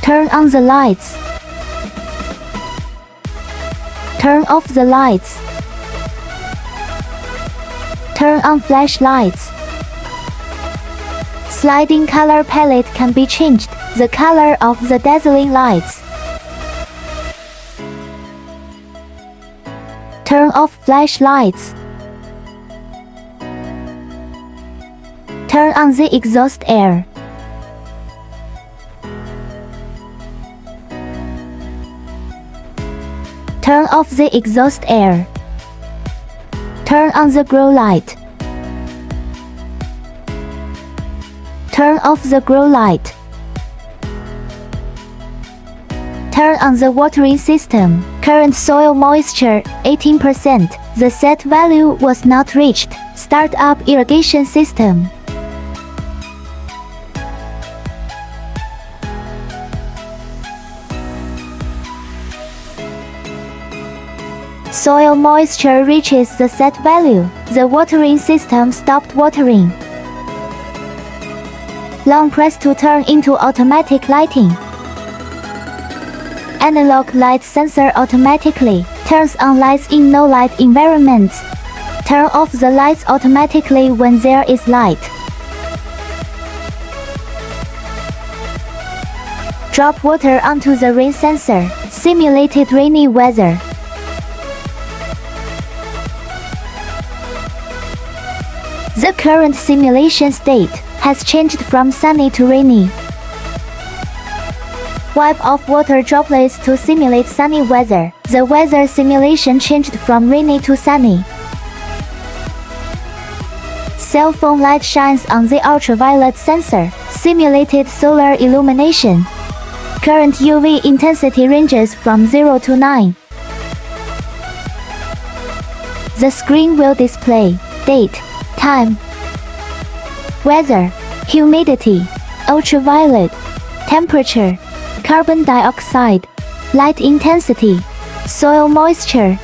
Turn on the lights. Turn off the lights. Turn on flashlights. Sliding color palette can be changed, the color of the dazzling lights. Turn off flashlights. Turn on the exhaust air. Turn off the exhaust air. Turn on the grow light. Turn off the grow light. Turn on the watering system. Current soil moisture 18%. The set value was not reached. Start up irrigation system. Soil moisture reaches the set value. The watering system stopped watering. Long press to turn into automatic lighting. Analog light sensor automatically turns on lights in no light environments. Turn off the lights automatically when there is light. Drop water onto the rain sensor. Simulated rainy weather. The current simulation state has changed from sunny to rainy. Wipe off water droplets to simulate sunny weather. The weather simulation changed from rainy to sunny. Cell phone light shines on the ultraviolet sensor. Simulated solar illumination. Current UV intensity ranges from 0 to 9. The screen will display date, time, weather, humidity, ultraviolet, temperature, carbon dioxide, light intensity, soil moisture,